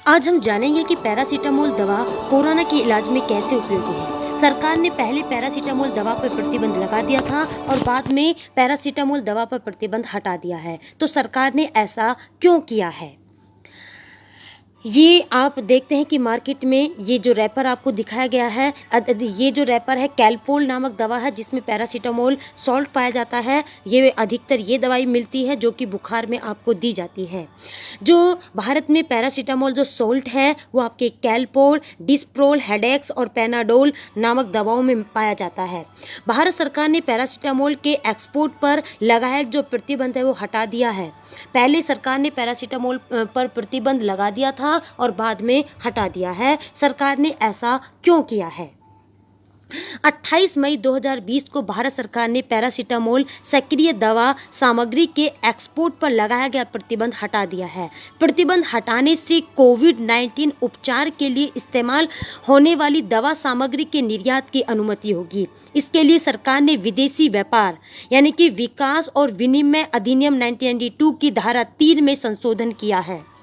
आज हम जानेंगे कि पैरासीटामोल दवा कोरोना के इलाज में कैसे उपयोगी है। सरकार ने पहले पैरासीटामोल दवा पर प्रतिबंध लगा दिया था और बाद में पैरासीटामोल दवा पर प्रतिबंध हटा दिया है। तो सरकार ने ऐसा क्यों किया है? ये आप देखते हैं कि मार्केट में ये जो रैपर आपको दिखाया गया है, ये जो रैपर है कैलपोल नामक दवा है जिसमें पैरासीटामोल सॉल्ट पाया जाता है। ये अधिकतर ये दवाई मिलती है जो कि बुखार में आपको दी जाती है। जो भारत में पैरासीटामोल जो सॉल्ट है वो आपके कैलपोल, डिस्प्रोल, हेडेक्स और पेनाडोल नामक दवाओं में पाया जाता है। भारत सरकार ने पैरासीटामोल के एक्सपोर्ट पर लगाया जो प्रतिबंध है वो हटा दिया है। पहले सरकार ने पैरासीटामोल पर प्रतिबंध लगा दिया था और बाद में हटा दिया है। सरकार ने ऐसा क्यों किया है? 28 मई 2020 को भारत सरकार ने पैरासीटामोल सक्रिय दवा सामग्री के एक्सपोर्ट पर लगाया गया प्रतिबंध हटा दिया है। प्रतिबंध हटाने से कोविड-19 उपचार के लिए इस्तेमाल होने वाली दवा सामग्री के निर्यात की अनुमति होगी। इसके लिए सरकार ने विदेशी व्यापार यानी कि विकास और विनिमय अधिनियम 1992 की धारा 3 में संशोधन किया है।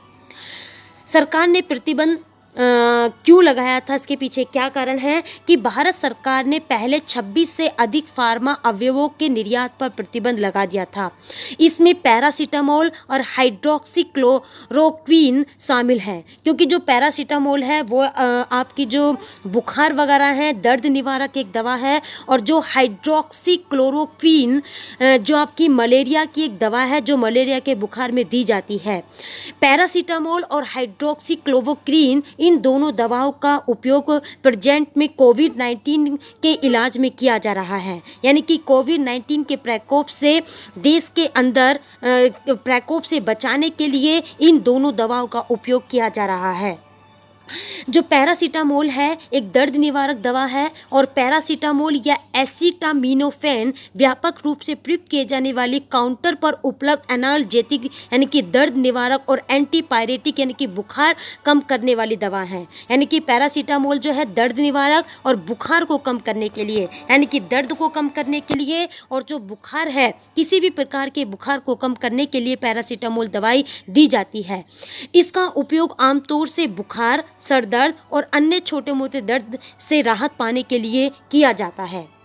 सरकार ने प्रतिबंध क्यों लगाया था, इसके पीछे क्या कारण है कि भारत सरकार ने पहले 26 से अधिक फार्मा अवयवों के निर्यात पर प्रतिबंध लगा दिया था। इसमें पैरासीटामोल और हाइड्रोक्सीक्लोरोक्वीन शामिल है, क्योंकि जो पैरासीटामोल है वो आपकी जो बुखार वगैरह है, दर्द निवारक एक दवा है, और जो हाइड्रोक्सीक्लोरोक्वीन जो आपकी मलेरिया की एक दवा है जो मलेरिया के बुखार में दी जाती है। पैरासीटामोल और हाइड्रोक्सीक्लोरोक्वीन इन दोनों दवाओं का उपयोग प्रेजेंट में कोविड-19 के इलाज में किया जा रहा है। यानी कि कोविड-19 के प्रकोप से देश के अंदर प्रकोप से बचाने के लिए इन दोनों दवाओं का उपयोग किया जा रहा है। जो पैरासीटामोल है एक दर्द निवारक दवा है और पैरासीटामोल या एसिटामिनोफेन व्यापक रूप से प्रयुक्त किए जाने वाली काउंटर पर उपलब्ध एनाल्जेटिक यानी कि दर्द निवारक और एंटीपायरेटिक यानी कि बुखार कम करने वाली दवा है। यानी कि पैरासीटामोल जो है दर्द निवारक और बुखार को कम करने के लिए यानी कि दर्द को कम करने के लिए, और जो बुखार है किसी भी प्रकार के बुखार को कम करने के लिए पैरासीटामोल दवाई दी जाती है। इसका उपयोग आमतौर से बुखार, सर दर्द और अन्य छोटे मोटे दर्द से राहत पाने के लिए किया जाता है।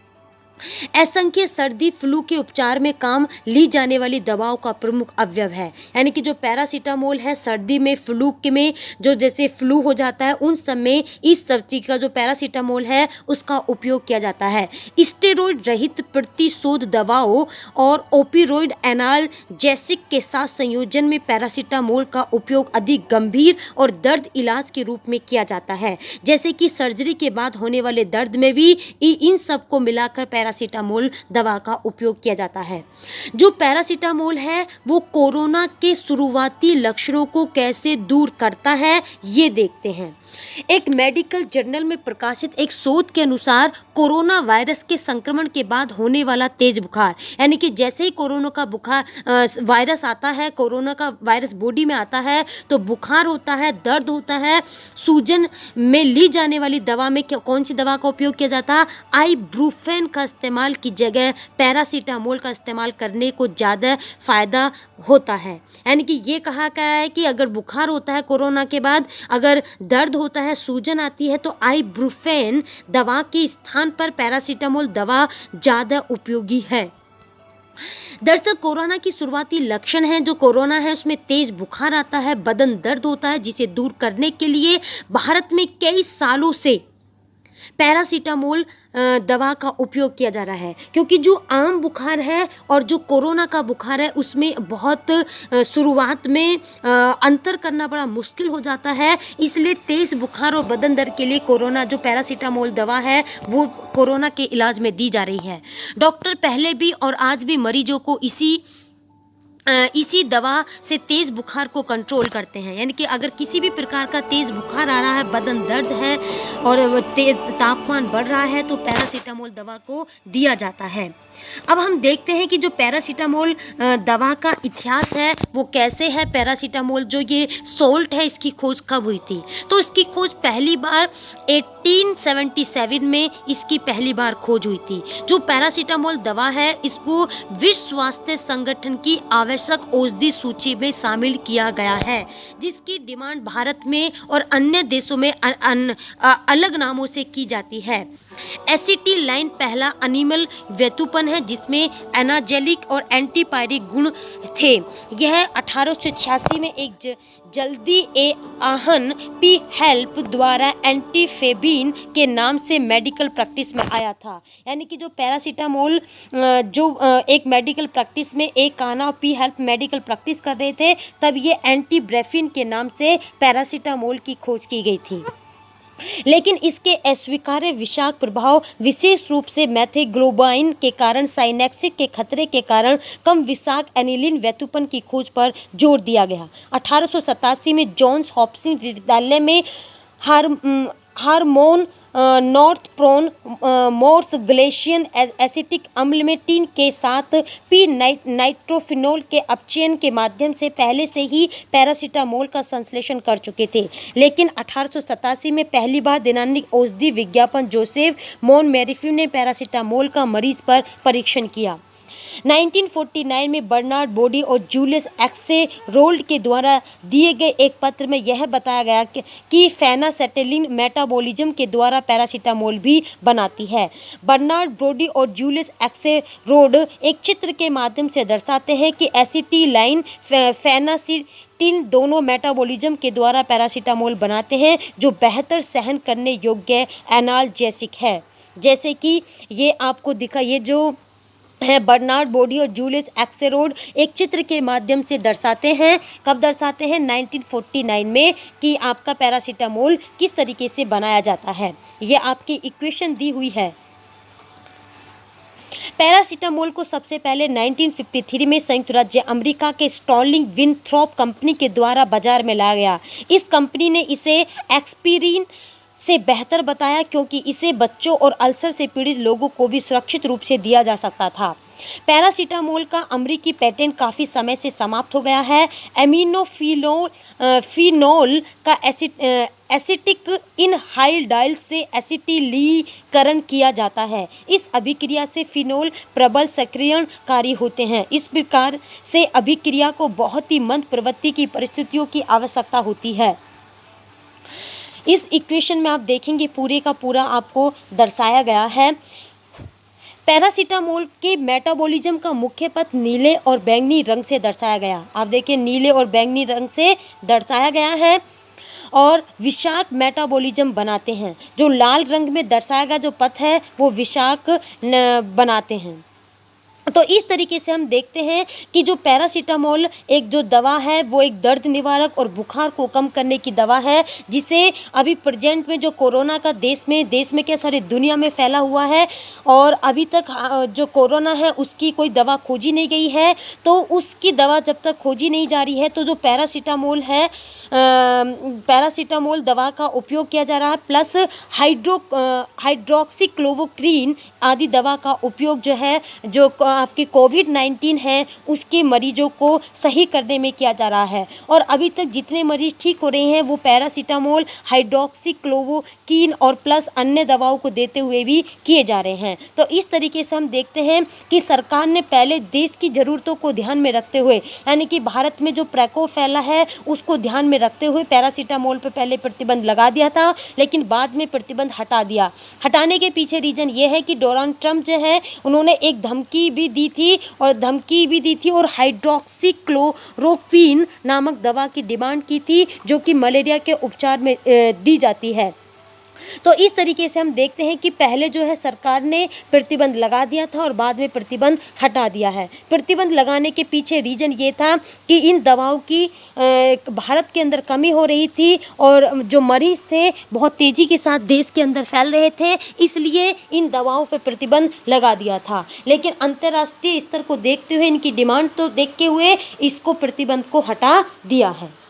असंख्य सर्दी फ्लू के उपचार में काम ली जाने वाली दवाओं का प्रमुख अवयव है। यानी कि जो पैरासीटामोल है सर्दी में फ्लू में जो जैसे फ्लू हो जाता है उन समय इस सब चीज का जो पैरासीटामोल है उसका उपयोग किया जाता है। स्टेरॉइड रहित प्रतिशोध दवाओं और ओपियोइड एनाल्जेसिक के साथ संयोजन में पैरासीटामोल का उपयोग अधिक गंभीर और दर्द इलाज के रूप में किया जाता है, जैसे कि सर्जरी के बाद होने वाले दर्द में भी इन सब को मिलाकर पैरासीटामोल दवा का उपयोग किया जाता है। जो पैरासीटामोल है वो कोरोना के शुरुआती लक्षणों को कैसे दूर करता है ये देखते हैं। एक मेडिकल जर्नल में प्रकाशित एक शोध के अनुसार कोरोना वायरस के संक्रमण के बाद होने वाला तेज बुखार, यानी कि जैसे ही कोरोना का बुखार वायरस आता है, कोरोना का वायरस बॉडी में आता है तो बुखार होता है, दर्द होता है। सूजन में ली जाने वाली दवा में कौन सी दवा का उपयोग किया जाता है? आइब्रूफेन का इस्तेमाल की जगह पैरासीटामोल का इस्तेमाल करने को ज़्यादा फायदा होता है। यानी कि ये कहा गया है कि अगर बुखार होता है कोरोना के बाद, अगर दर्द होता है, सूजन आती है तो आइब्रूफेन दवा के स्थान पर पैरासीटामोल दवा ज़्यादा उपयोगी है। दरअसल कोरोना की शुरुआती लक्षण हैं जो कोरोना है उसमें तेज बुखार आता है, बदन दर्द होता है, जिसे दूर करने के लिए भारत में कई सालों से पैरासीटामोल दवा का उपयोग किया जा रहा है, क्योंकि जो आम बुखार है और जो कोरोना का बुखार है उसमें बहुत शुरुआत में अंतर करना बड़ा मुश्किल हो जाता है। इसलिए तेज बुखार और बदन दर्द के लिए कोरोना जो पैरासीटामोल दवा है वो कोरोना के इलाज में दी जा रही है। डॉक्टर पहले भी और आज भी मरीजों को इसी दवा से तेज बुखार को कंट्रोल करते हैं। यानी कि अगर किसी भी प्रकार का तेज बुखार आ रहा है, बदन दर्द है और तापमान बढ़ रहा है तो पैरासीटामोल दवा को दिया जाता है। अब हम देखते हैं कि जो पैरासीटामोल दवा का इतिहास है वो कैसे है। पैरासीटामोल जो ये सोल्ट है इसकी खोज कब हुई थी? तो इसकी खोज पहली बार 1877 में इसकी पहली बार खोज हुई थी। जो पैरासीटामोल दवा है इसको विश्व स्वास्थ्य संगठन की आवश्यक आवश्यक औषधि सूची में शामिल किया गया है, जिसकी डिमांड भारत में और अन्य देशों में अलग नामों से की जाती है। एसिटिलाइन पहला एनिमल व्युत्पन्न है जिसमें एनाजेलिक और एंटीपायरिक गुण थे। यह 1886 में एक जल्दी ए आहन पी हेल्प द्वारा एंटीफेबिन के नाम से मेडिकल प्रैक्टिस में आया था। यानी कि जो पैरासीटामोल एक मेडिकल प्रैक्टिस में एक काना पी हेल्प मेडिकल प्रैक्टिस कर रहे थे, तब ये एंटीब्रेफिन के नाम से पैरासीटामोल की खोज की गई थी। लेकिन इसके अस्वीकार्य विषाक्त प्रभाव, विशेष रूप से मेथेग्लोबाइन के कारण साइनेक्सिस के खतरे के कारण कम विषाक्त एनिलीन व्युत्पन्न की खोज पर जोर दिया गया। 1887 में जॉन्स हॉपकिंस विश्वविद्यालय में हार्मोन नॉर्थप्रोन मोर्स ग्लेशियन एसिटिक अम्ल में टीन के साथ पी नाइट्रोफिनोल के अपचयन के माध्यम से पहले से ही पैरासीटामोल का संश्लेषण कर चुके थे। लेकिन 1887 में पहली बार दैनिक औषधि विज्ञापन जोसेफ मोनटेफिओ ने पैरासीटामोल का मरीज पर परीक्षण किया। 1949 में बर्नार्ड बॉडी और जूलियस एक्सेरोल्ड के द्वारा दिए गए एक पत्र में यह बताया गया कि फेनासेटिलिन मेटाबॉलिज्म के द्वारा पैरासीटामोल भी बनाती है। बर्नार्ड बॉडी और जूलियस एक्सेरोल्ड एक चित्र के माध्यम से दर्शाते हैं कि एसिटिलाइन फेनासेटिलिन दोनों मेटाबॉलिज्म के द्वारा पैरासीटामोल बनाते हैं, जो बेहतर सहन करने योग्य एनाल्जेसिक है। जैसे कि ये आपको दिखा, ये जो है बर्नार्ड बॉडी और जूलियस एक्सेरोल्ड एक चित्र के माध्यम से दर्शाते हैं। कब दर्शाते हैं? 1949 में, कि आपका पैरासीटामोल किस तरीके से बनाया जाता है। ये आपकी इक्वेशन दी हुई है। पैरासीटामोल को सबसे पहले 1953 में संयुक्त राज्य अमेरिका के स्टर्लिंग विनथ्रॉप कंपनी के द्वारा बाजार में लाया गया। इस कंपनी ने इसे एस्पिरिन से बेहतर बताया, क्योंकि इसे बच्चों और अल्सर से पीड़ित लोगों को भी सुरक्षित रूप से दिया जा सकता था। पैरासीटामोल का अमेरिकी पेटेंट काफ़ी समय से समाप्त हो गया है। फिनोल का एसिटिक इनहाइड्राइल से एसिटिलीकरण किया जाता है। इस अभिक्रिया से फिनोल प्रबल सक्रियणकारी होते हैं। इस प्रकार से अभिक्रिया को बहुत ही मंद प्रवृत्ति की परिस्थितियों की आवश्यकता होती है। इस इक्वेशन में आप देखेंगे पूरे का पूरा आपको दर्शाया गया है। पैरासीटामोल के मेटाबॉलिज्म का मुख्य पथ नीले और बैंगनी रंग से दर्शाया गया। आप देखिए नीले और बैंगनी रंग से दर्शाया गया है। और विषाक्त मेटाबॉलिज्म बनाते हैं। जो लाल रंग में दर्शाया गया जो पथ है वो विषाक्त बनाते हैं। तो इस तरीके से हम देखते हैं कि जो पैरासीटामोल एक जो दवा है वो एक दर्द निवारक और बुखार को कम करने की दवा है, जिसे अभी प्रेजेंट में जो कोरोना का देश में क्या सारी दुनिया में फैला हुआ है, और अभी तक जो कोरोना है उसकी कोई दवा खोजी नहीं गई है। तो उसकी दवा जब तक खोजी नहीं जा रही है तो जो पैरासीटामोल है, पैरासीटामोल दवा का उपयोग किया जा रहा है, प्लस हाइड्रोक्सीक्लोरोक्वीन आदि दवा का उपयोग जो है, जो आपकी कोविड-19 है उसके मरीजों को सही करने में किया जा रहा है। और अभी तक जितने मरीज ठीक हो रहे हैं वो पैरासीटामोल, हाइड्रोक्सीक्लोरोक्वीन और प्लस अन्य दवाओं को देते हुए भी किए जा रहे हैं। तो इस तरीके से हम देखते हैं कि सरकार ने पहले देश की ज़रूरतों को ध्यान में रखते हुए, यानी कि भारत में जो प्रकोप फैला है उसको ध्यान में रखते हुए पैरासीटामोल पर पहले प्रतिबंध लगा दिया था, लेकिन बाद में प्रतिबंध हटा दिया। हटाने के पीछे रीज़न ये है कि डोनाल्ड ट्रंप जो है उन्होंने एक धमकी भी दी थी और हाइड्रोक्सीक्लोरोक्वीन नामक दवा की डिमांड की थी, जो कि मलेरिया के उपचार में दी जाती है। तो इस तरीके से हम देखते हैं कि पहले जो है सरकार ने प्रतिबंध लगा दिया था और बाद में प्रतिबंध हटा दिया है। प्रतिबंध लगाने के पीछे रीज़न ये था कि इन दवाओं की भारत के अंदर कमी हो रही थी और जो मरीज थे बहुत तेज़ी के साथ देश के अंदर फैल रहे थे, इसलिए इन दवाओं पर प्रतिबंध लगा दिया था। लेकिन अंतर्राष्ट्रीय स्तर को देखते हुए, इनकी डिमांड तो देखते हुए इसको प्रतिबंध को हटा दिया है।